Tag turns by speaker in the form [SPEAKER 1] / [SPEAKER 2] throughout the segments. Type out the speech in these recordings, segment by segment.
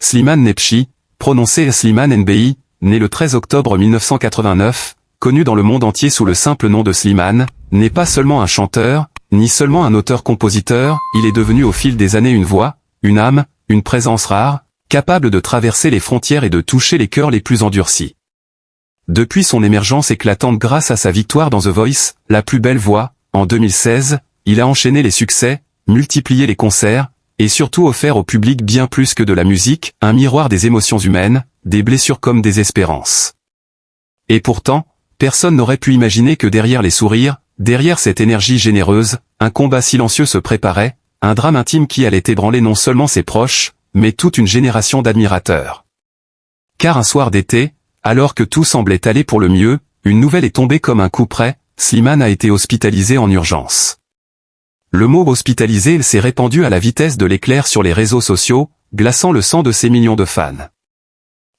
[SPEAKER 1] Slimane Nebchi, prononcé Slimane Nbi, né le 13 octobre 1989, connu dans le monde entier sous le simple nom de Slimane, n'est pas seulement un chanteur, ni seulement un auteur-compositeur, il est devenu au fil des années une voix, une âme, une présence rare, capable de traverser les frontières et de toucher les cœurs les plus endurcis. Depuis son émergence éclatante grâce à sa victoire dans The Voice, la plus belle voix, en 2016, il a enchaîné les succès, multiplié les concerts, et surtout offert au public bien plus que de la musique, un miroir des émotions humaines, des blessures comme des espérances. Et pourtant, personne n'aurait pu imaginer que derrière les sourires, derrière cette énergie généreuse, un combat silencieux se préparait, un drame intime qui allait ébranler non seulement ses proches, mais toute une génération d'admirateurs. Car un soir d'été, alors que tout semblait aller pour le mieux, une nouvelle est tombée comme un coup près, Slimane a été hospitalisé en urgence. Le mot hospitalisé s'est répandu à la vitesse de l'éclair sur les réseaux sociaux, glaçant le sang de ses millions de fans.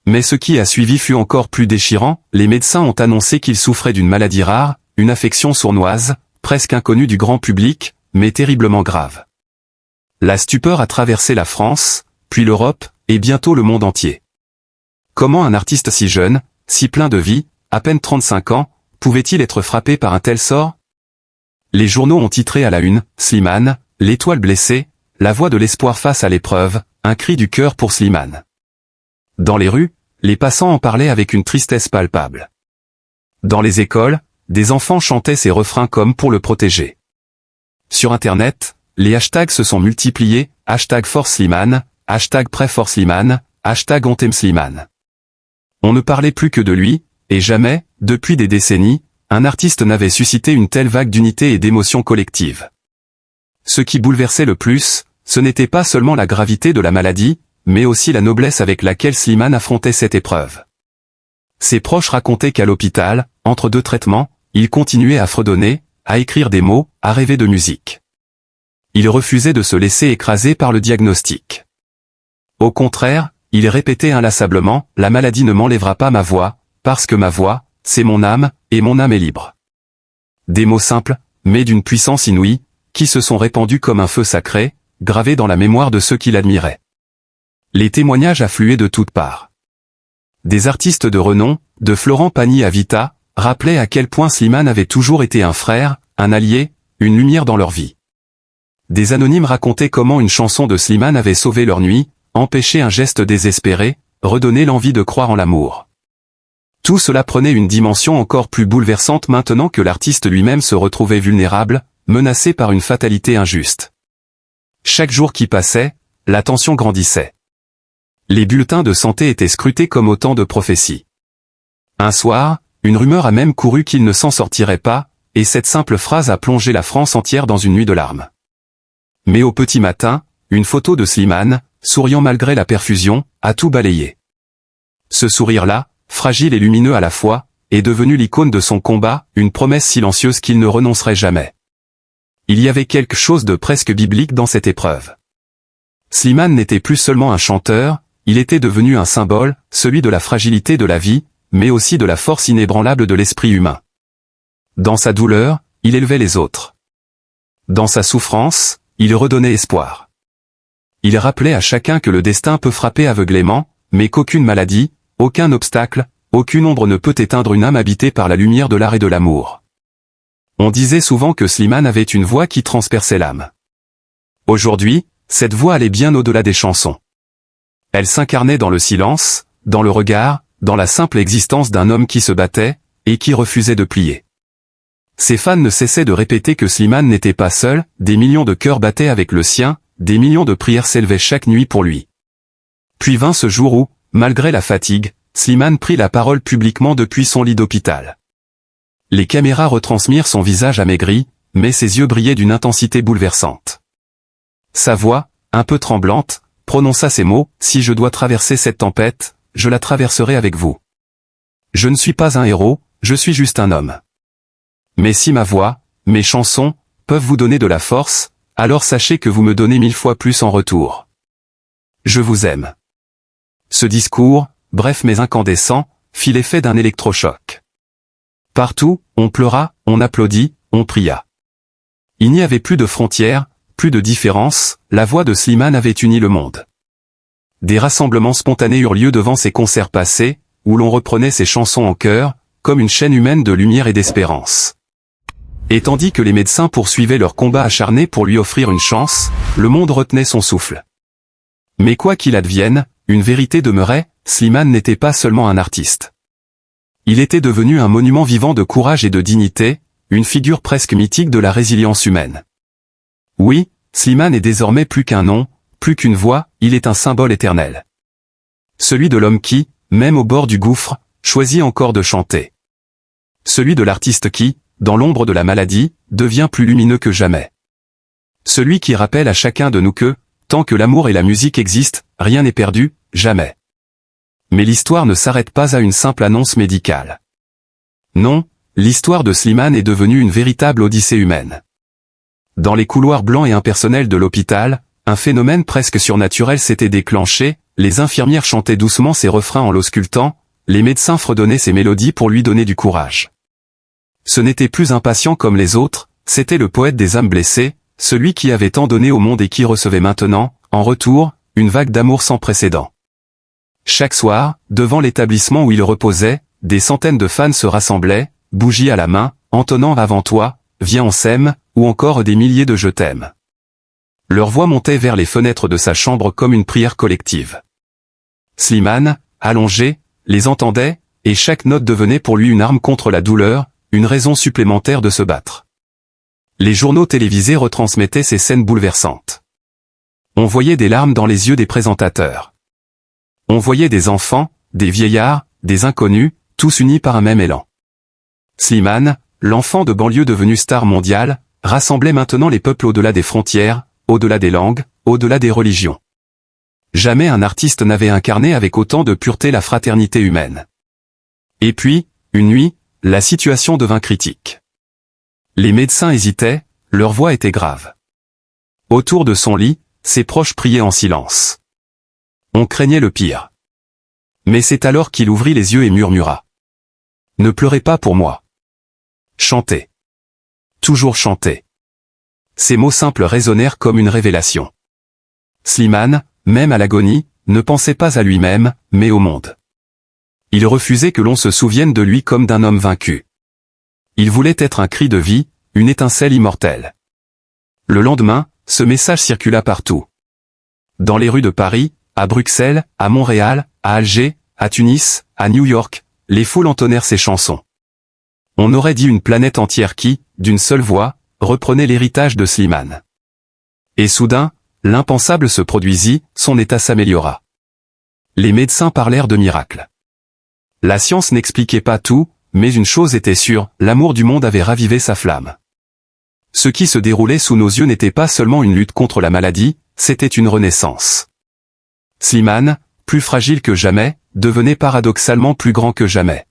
[SPEAKER 1] Mais ce qui a suivi fut encore plus déchirant, les médecins ont annoncé qu'il souffrait d'une maladie rare, une affection sournoise, presque inconnue du grand public, mais terriblement grave. La stupeur a traversé la France, puis l'Europe, et bientôt le monde entier. Comment un artiste si jeune, si plein de vie, à peine 35 ans, pouvait-il être frappé par un tel sort? Les journaux ont titré à la une, Slimane, l'étoile blessée, la voix de l'espoir face à l'épreuve, un cri du cœur pour Slimane. Dans les rues, les passants en parlaient avec une tristesse palpable. Dans les écoles, des enfants chantaient ces refrains comme pour le protéger. Sur Internet, les hashtags se sont multipliés, hashtag Force Slimane, hashtag Pray for Slimane, hashtag On t'aime Slimane. On ne parlait plus que de lui, et jamais, depuis des décennies, un artiste n'avait suscité une telle vague d'unité et d'émotion collective. Ce qui bouleversait le plus, ce n'était pas seulement la gravité de la maladie, mais aussi la noblesse avec laquelle Slimane affrontait cette épreuve. Ses proches racontaient qu'à l'hôpital, entre deux traitements, il continuait à fredonner, à écrire des mots, à rêver de musique. Il refusait de se laisser écraser par le diagnostic. Au contraire, il répétait inlassablement, « La maladie ne m'enlèvera pas ma voix, parce que ma voix, c'est mon âme, et mon âme est libre. » Des mots simples, mais d'une puissance inouïe, qui se sont répandus comme un feu sacré, gravés dans la mémoire de ceux qui l'admiraient. Les témoignages affluaient de toutes parts. Des artistes de renom, de Florent Pagny à Vita, rappelaient à quel point Slimane avait toujours été un frère, un allié, une lumière dans leur vie. Des anonymes racontaient comment une chanson de Slimane avait sauvé leur nuit, empêché un geste désespéré, redonné l'envie de croire en l'amour. Tout cela prenait une dimension encore plus bouleversante maintenant que l'artiste lui-même se retrouvait vulnérable, menacé par une fatalité injuste. Chaque jour qui passait, la tension grandissait. Les bulletins de santé étaient scrutés comme autant de prophéties. Un soir, une rumeur a même couru qu'il ne s'en sortirait pas, et cette simple phrase a plongé la France entière dans une nuit de larmes. Mais au petit matin, une photo de Slimane, souriant malgré la perfusion, a tout balayé. Ce sourire-là, fragile et lumineux à la fois, est devenu l'icône de son combat, une promesse silencieuse qu'il ne renoncerait jamais. Il y avait quelque chose de presque biblique dans cette épreuve. Slimane n'était plus seulement un chanteur, il était devenu un symbole, celui de la fragilité de la vie, mais aussi de la force inébranlable de l'esprit humain. Dans sa douleur, il élevait les autres. Dans sa souffrance, il redonnait espoir. Il rappelait à chacun que le destin peut frapper aveuglément, mais qu'aucune maladie, aucun obstacle, aucune ombre ne peut éteindre une âme habitée par la lumière de l'art et de l'amour. On disait souvent que Slimane avait une voix qui transperçait l'âme. Aujourd'hui, cette voix allait bien au-delà des chansons. Elle s'incarnait dans le silence, dans le regard, dans la simple existence d'un homme qui se battait, et qui refusait de plier. Ses fans ne cessaient de répéter que Slimane n'était pas seul, des millions de cœurs battaient avec le sien, des millions de prières s'élevaient chaque nuit pour lui. Puis vint ce jour où, malgré la fatigue, Slimane prit la parole publiquement depuis son lit d'hôpital. Les caméras retransmirent son visage amaigri, mais ses yeux brillaient d'une intensité bouleversante. Sa voix, un peu tremblante, prononça ces mots, « Si je dois traverser cette tempête, je la traverserai avec vous. Je ne suis pas un héros, je suis juste un homme. Mais si ma voix, mes chansons, peuvent vous donner de la force, alors sachez que vous me donnez 1000 fois plus en retour. Je vous aime. » Ce discours, bref mais incandescent, fit l'effet d'un électrochoc. Partout, on pleura, on applaudit, on pria. Il n'y avait plus de frontières, plus de différences, la voix de Slimane avait uni le monde. des rassemblements spontanés eurent lieu devant ses concerts passés, où l'on reprenait ses chansons en chœur, comme une chaîne humaine de lumière et d'espérance. Et tandis que les médecins poursuivaient leur combat acharné pour lui offrir une chance, le monde retenait son souffle. Mais quoi qu'il advienne, une vérité demeurait, Slimane n'était pas seulement un artiste. Il était devenu un monument vivant de courage et de dignité, une figure presque mythique de la résilience humaine. Oui, Slimane est désormais plus qu'un nom, plus qu'une voix, il est un symbole éternel. Celui de l'homme qui, même au bord du gouffre, choisit encore de chanter. Celui de l'artiste qui, dans l'ombre de la maladie, devient plus lumineux que jamais. Celui qui rappelle à chacun de nous que, tant que l'amour et la musique existent, rien n'est perdu, jamais. Mais l'histoire ne s'arrête pas à une simple annonce médicale. Non, l'histoire de Slimane est devenue une véritable odyssée humaine. Dans les couloirs blancs et impersonnels de l'hôpital, un phénomène presque surnaturel s'était déclenché, les infirmières chantaient doucement ses refrains en l'auscultant, les médecins fredonnaient ses mélodies pour lui donner du courage. Ce n'était plus un patient comme les autres, c'était le poète des âmes blessées, celui qui avait tant donné au monde et qui recevait maintenant, en retour, une vague d'amour sans précédent. Chaque soir, devant l'établissement où il reposait, des centaines de fans se rassemblaient, bougies à la main, entonnant « Avant toi »,« Viens on s'aime » ou encore des milliers de « Je t'aime ». Leur voix montait vers les fenêtres de sa chambre comme une prière collective. Slimane, allongé, les entendait, et chaque note devenait pour lui une arme contre la douleur, une raison supplémentaire de se battre. Les journaux télévisés retransmettaient ces scènes bouleversantes. On voyait des larmes dans les yeux des présentateurs. On voyait des enfants, des vieillards, des inconnus, tous unis par un même élan. Slimane, l'enfant de banlieue devenu star mondiale, rassemblait maintenant les peuples au-delà des frontières, au-delà des langues, au-delà des religions. Jamais un artiste n'avait incarné avec autant de pureté la fraternité humaine. Et puis, une nuit, la situation devint critique. Les médecins hésitaient, leur voix était grave. Autour de son lit, ses proches priaient en silence. On craignait le pire. Mais c'est alors qu'il ouvrit les yeux et murmura. « Ne pleurez pas pour moi. Chantez. Toujours chanter. » Ces mots simples résonnèrent comme une révélation. Slimane, même à l'agonie, ne pensait pas à lui-même, mais au monde. Il refusait que l'on se souvienne de lui comme d'un homme vaincu. Il voulait être un cri de vie, une étincelle immortelle. Le lendemain, ce message circula partout. Dans les rues de Paris, à Bruxelles, à Montréal, à Alger, à Tunis, à New York, les foules entonnèrent ses chansons. On aurait dit une planète entière qui, d'une seule voix, reprenait l'héritage de Slimane. Et soudain, l'impensable se produisit, son état s'améliora. Les médecins parlèrent de miracle. La science n'expliquait pas tout, mais une chose était sûre, l'amour du monde avait ravivé sa flamme. Ce qui se déroulait sous nos yeux n'était pas seulement une lutte contre la maladie, c'était une renaissance. Slimane, plus fragile que jamais, devenait paradoxalement plus grand que jamais.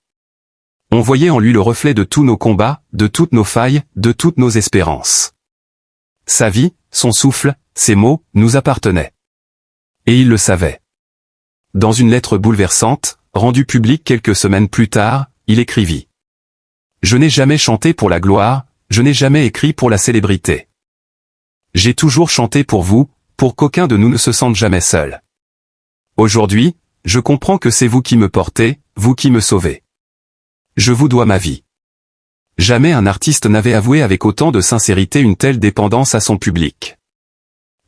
[SPEAKER 1] On voyait en lui le reflet de tous nos combats, de toutes nos failles, de toutes nos espérances. Sa vie, son souffle, ses mots, nous appartenaient. Et il le savait. Dans une lettre bouleversante, rendue publique quelques semaines plus tard, il écrivit « Je n'ai jamais chanté pour la gloire, je n'ai jamais écrit pour la célébrité. J'ai toujours chanté pour vous, pour qu'aucun de nous ne se sente jamais seul. Aujourd'hui, je comprends que c'est vous qui me portez, vous qui me sauvez. Je vous dois ma vie. » Jamais un artiste n'avait avoué avec autant de sincérité une telle dépendance à son public.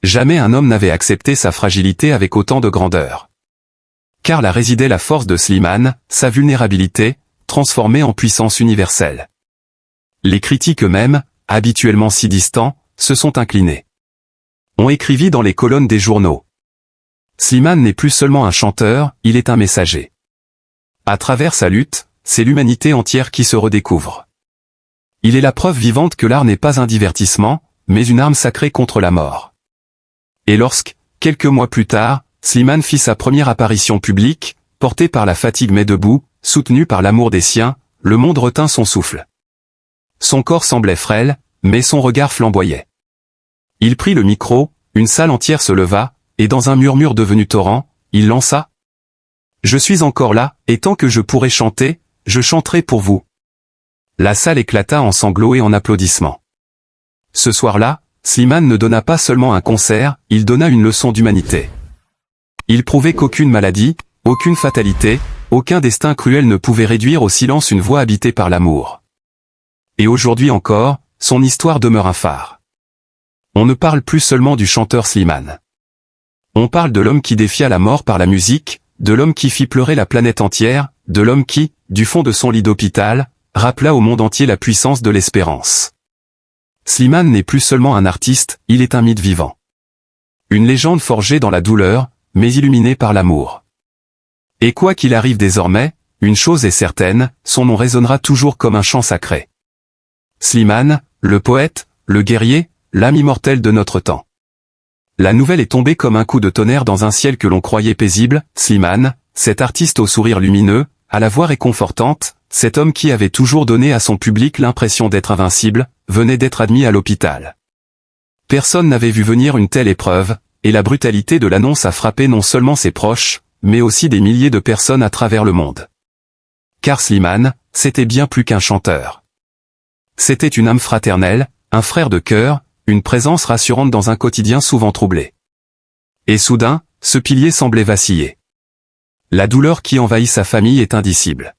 [SPEAKER 1] Jamais un homme n'avait accepté sa fragilité avec autant de grandeur. Car là résidait la force de Slimane, sa vulnérabilité, transformée en puissance universelle. Les critiques eux-mêmes, habituellement si distants, se sont inclinés. On écrivit dans les colonnes des journaux. Slimane n'est plus seulement un chanteur, il est un messager. À travers sa lutte, c'est l'humanité entière qui se redécouvre. Il est la preuve vivante que l'art n'est pas un divertissement, mais une arme sacrée contre la mort. Et lorsque, quelques mois plus tard, Slimane fit sa première apparition publique, porté par la fatigue mais debout, soutenu par l'amour des siens, le monde retint son souffle. Son corps semblait frêle, mais son regard flamboyait. Il prit le micro, une salle entière se leva, et dans un murmure devenu torrent, il lança « Je suis encore là, et tant que je pourrai chanter, je chanterai pour vous. » La salle éclata en sanglots et en applaudissements. Ce soir-là, Slimane ne donna pas seulement un concert, il donna une leçon d'humanité. Il prouvait qu'aucune maladie, aucune fatalité, aucun destin cruel ne pouvait réduire au silence une voix habitée par l'amour. Et aujourd'hui encore, son histoire demeure un phare. On ne parle plus seulement du chanteur Slimane. On parle de l'homme qui défia la mort par la musique, de l'homme qui fit pleurer la planète entière, de l'homme qui, du fond de son lit d'hôpital, rappela au monde entier la puissance de l'espérance. Slimane n'est plus seulement un artiste, il est un mythe vivant. Une légende forgée dans la douleur, mais illuminée par l'amour. Et quoi qu'il arrive désormais, une chose est certaine, son nom résonnera toujours comme un chant sacré. Slimane, le poète, le guerrier, l'âme immortelle de notre temps. La nouvelle est tombée comme un coup de tonnerre dans un ciel que l'on croyait paisible. Slimane, cet artiste au sourire lumineux, à la voix réconfortante, cet homme qui avait toujours donné à son public l'impression d'être invincible, venait d'être admis à l'hôpital. Personne n'avait vu venir une telle épreuve, et la brutalité de l'annonce a frappé non seulement ses proches, mais aussi des milliers de personnes à travers le monde. Car Slimane, c'était bien plus qu'un chanteur. C'était une âme fraternelle, un frère de cœur, une présence rassurante dans un quotidien souvent troublé. Et soudain, ce pilier semblait vaciller. La douleur qui envahit sa famille est indicible.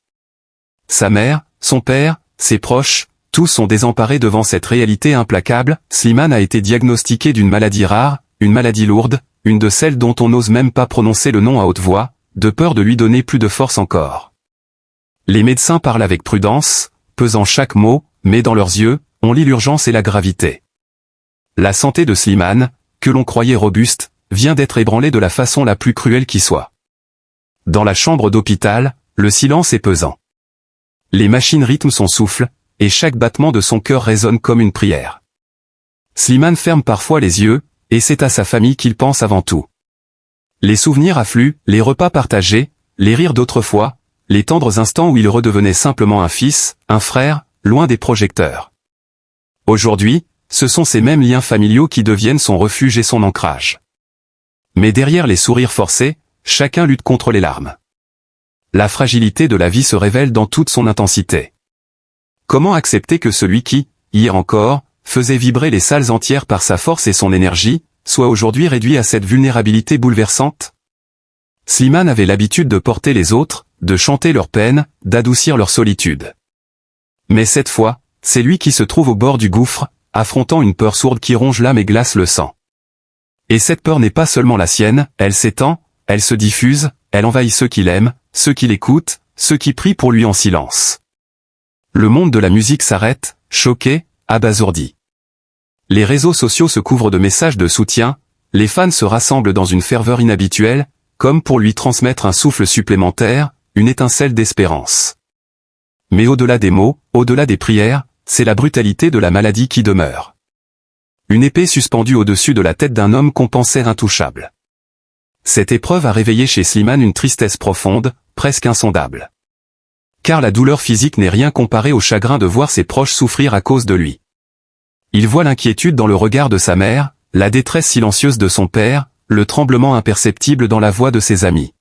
[SPEAKER 1] Sa mère, son père, ses proches, tous sont désemparés devant cette réalité implacable. Slimane a été diagnostiqué d'une maladie rare, une maladie lourde, une de celles dont on n'ose même pas prononcer le nom à haute voix, de peur de lui donner plus de force encore. Les médecins parlent avec prudence, pesant chaque mot, mais dans leurs yeux, on lit l'urgence et la gravité. La santé de Slimane, que l'on croyait robuste, vient d'être ébranlée de la façon la plus cruelle qui soit. Dans la chambre d'hôpital, le silence est pesant. Les machines rythment son souffle, et chaque battement de son cœur résonne comme une prière. Slimane ferme parfois les yeux, et c'est à sa famille qu'il pense avant tout. Les souvenirs affluent, les repas partagés, les rires d'autrefois, les tendres instants où il redevenait simplement un fils, un frère, loin des projecteurs. Aujourd'hui, ce sont ces mêmes liens familiaux qui deviennent son refuge et son ancrage. Mais derrière les sourires forcés, chacun lutte contre les larmes. La fragilité de la vie se révèle dans toute son intensité. Comment accepter que celui qui, hier encore, faisait vibrer les salles entières par sa force et son énergie, soit aujourd'hui réduit à cette vulnérabilité bouleversante? Slimane avait l'habitude de porter les autres, de chanter leurs peines, d'adoucir leur solitude. Mais cette fois, c'est lui qui se trouve au bord du gouffre, affrontant une peur sourde qui ronge l'âme et glace le sang. Et cette peur n'est pas seulement la sienne, elle s'étend, elle se diffuse, elle envahit ceux qui l'aiment, ceux qui l'écoutent, ceux qui prient pour lui en silence. Le monde de la musique s'arrête, choqué, abasourdi. Les réseaux sociaux se couvrent de messages de soutien, les fans se rassemblent dans une ferveur inhabituelle, comme pour lui transmettre un souffle supplémentaire, une étincelle d'espérance. Mais au-delà des mots, au-delà des prières, c'est la brutalité de la maladie qui demeure. Une épée suspendue au-dessus de la tête d'un homme qu'on pensait intouchable. Cette épreuve a réveillé chez Slimane une tristesse profonde, presque insondable. Car la douleur physique n'est rien comparée au chagrin de voir ses proches souffrir à cause de lui. Il voit l'inquiétude dans le regard de sa mère, la détresse silencieuse de son père, le tremblement imperceptible dans la voix de ses amis.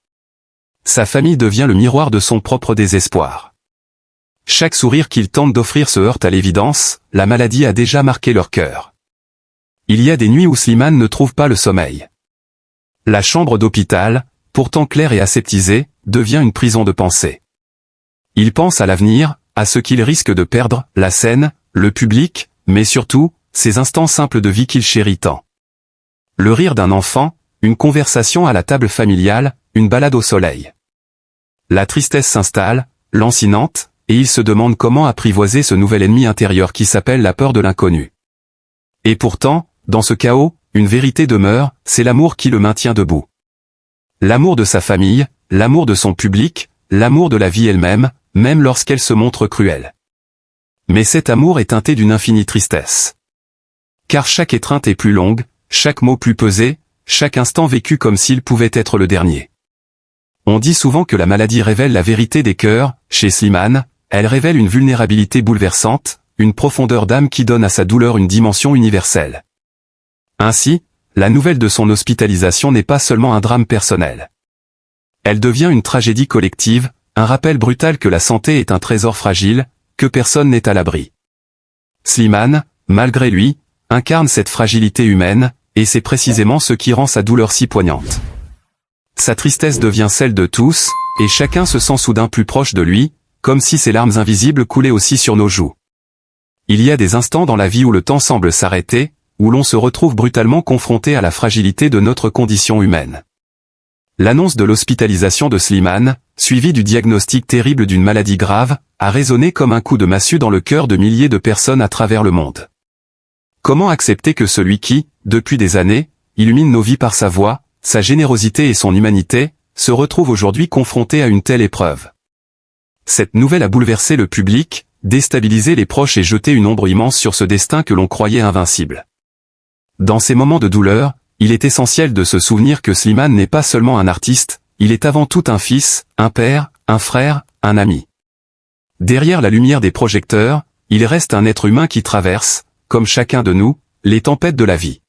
[SPEAKER 1] Sa famille devient le miroir de son propre désespoir. Chaque sourire qu'il tente d'offrir se heurte à l'évidence, la maladie a déjà marqué leur cœur. Il y a des nuits où Slimane ne trouve pas le sommeil. La chambre d'hôpital, pourtant claire et aseptisée, devient une prison de pensée. Il pense à l'avenir, à ce qu'il risque de perdre, la scène, le public, mais surtout, ces instants simples de vie qu'il chérit tant. Le rire d'un enfant, une conversation à la table familiale, une balade au soleil. La tristesse s'installe, lancinante, et il se demande comment apprivoiser ce nouvel ennemi intérieur qui s'appelle la peur de l'inconnu. Et pourtant, dans ce chaos, une vérité demeure, c'est l'amour qui le maintient debout. L'amour de sa famille, l'amour de son public, l'amour de la vie elle-même, même lorsqu'elle se montre cruelle. Mais cet amour est teinté d'une infinie tristesse. Car chaque étreinte est plus longue, chaque mot plus pesé, chaque instant vécu comme s'il pouvait être le dernier. On dit souvent que la maladie révèle la vérité des cœurs, chez Slimane, elle révèle une vulnérabilité bouleversante, une profondeur d'âme qui donne à sa douleur une dimension universelle. Ainsi, la nouvelle de son hospitalisation n'est pas seulement un drame personnel. Elle devient une tragédie collective, un rappel brutal que la santé est un trésor fragile, que personne n'est à l'abri. Slimane, malgré lui, incarne cette fragilité humaine, et c'est précisément ce qui rend sa douleur si poignante. Sa tristesse devient celle de tous, et chacun se sent soudain plus proche de lui, comme si ses larmes invisibles coulaient aussi sur nos joues. Il y a des instants dans la vie où le temps semble s'arrêter, où l'on se retrouve brutalement confronté à la fragilité de notre condition humaine. L'annonce de l'hospitalisation de Slimane, suivie du diagnostic terrible d'une maladie grave, a résonné comme un coup de massue dans le cœur de milliers de personnes à travers le monde. Comment accepter que celui qui, depuis des années, illumine nos vies par sa voix, sa générosité et son humanité, se retrouve aujourd'hui confronté à une telle épreuve? Cette nouvelle a bouleversé le public, déstabilisé les proches et jeté une ombre immense sur ce destin que l'on croyait invincible. Dans ces moments de douleur, il est essentiel de se souvenir que Slimane n'est pas seulement un artiste, il est avant tout un fils, un père, un frère, un ami. Derrière la lumière des projecteurs, il reste un être humain qui traverse, comme chacun de nous, les tempêtes de la vie.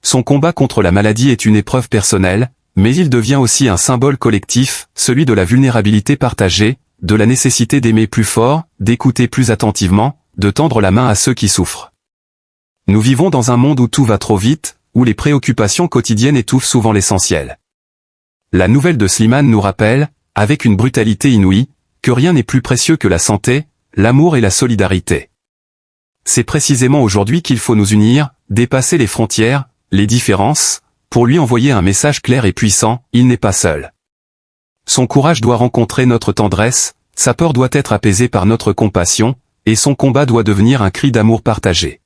[SPEAKER 1] Son combat contre la maladie est une épreuve personnelle, mais il devient aussi un symbole collectif, celui de la vulnérabilité partagée, de la nécessité d'aimer plus fort, d'écouter plus attentivement, de tendre la main à ceux qui souffrent. Nous vivons dans un monde où tout va trop vite, où les préoccupations quotidiennes étouffent souvent l'essentiel. La nouvelle de Slimane nous rappelle, avec une brutalité inouïe, que rien n'est plus précieux que la santé, l'amour et la solidarité. C'est précisément aujourd'hui qu'il faut nous unir, dépasser les frontières, les différences, pour lui envoyer un message clair et puissant, il n'est pas seul. Son courage doit rencontrer notre tendresse, sa peur doit être apaisée par notre compassion, et son combat doit devenir un cri d'amour partagé.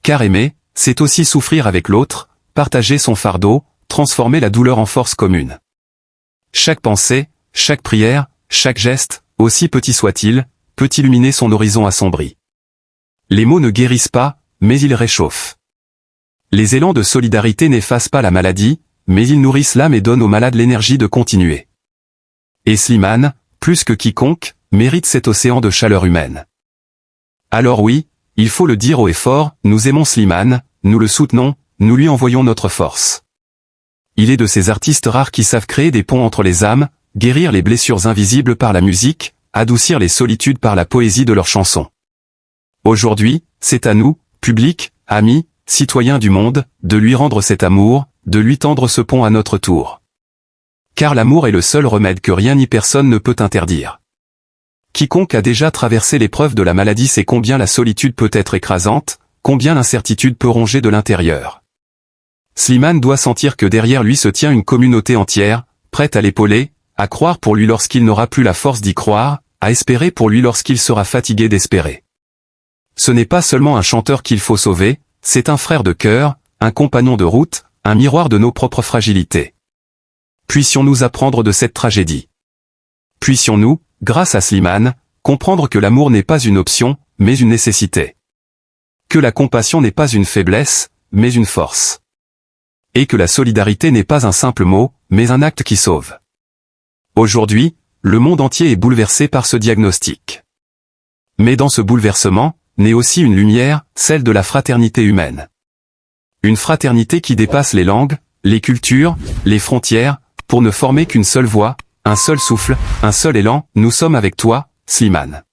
[SPEAKER 1] Car aimer, c'est aussi souffrir avec l'autre, partager son fardeau, transformer la douleur en force commune. Chaque pensée, chaque prière, chaque geste, aussi petit soit-il, peut illuminer son horizon assombri. Les mots ne guérissent pas, mais ils réchauffent. Les élans de solidarité n'effacent pas la maladie, mais ils nourrissent l'âme et donnent aux malades l'énergie de continuer. Et Slimane, plus que quiconque, mérite cet océan de chaleur humaine. Alors oui, il faut le dire haut et fort, nous aimons Slimane, nous le soutenons, nous lui envoyons notre force. Il est de ces artistes rares qui savent créer des ponts entre les âmes, guérir les blessures invisibles par la musique, adoucir les solitudes par la poésie de leurs chansons. Aujourd'hui, c'est à nous, public, amis, citoyens du monde, de lui rendre cet amour, de lui tendre ce pont à notre tour. Car l'amour est le seul remède que rien ni personne ne peut interdire. Quiconque a déjà traversé l'épreuve de la maladie sait combien la solitude peut être écrasante, combien l'incertitude peut ronger de l'intérieur. Slimane doit sentir que derrière lui se tient une communauté entière, prête à l'épauler, à croire pour lui lorsqu'il n'aura plus la force d'y croire, à espérer pour lui lorsqu'il sera fatigué d'espérer. Ce n'est pas seulement un chanteur qu'il faut sauver, c'est un frère de cœur, un compagnon de route, un miroir de nos propres fragilités. Puissions-nous apprendre de cette tragédie. Puissions-nous, grâce à Slimane, comprendre que l'amour n'est pas une option, mais une nécessité. Que la compassion n'est pas une faiblesse, mais une force. Et que la solidarité n'est pas un simple mot, mais un acte qui sauve. Aujourd'hui, le monde entier est bouleversé par ce diagnostic. Mais dans ce bouleversement, naît aussi une lumière, celle de la fraternité humaine. Une fraternité qui dépasse les langues, les cultures, les frontières, pour ne former qu'une seule voix, un seul souffle, un seul élan, nous sommes avec toi, Slimane.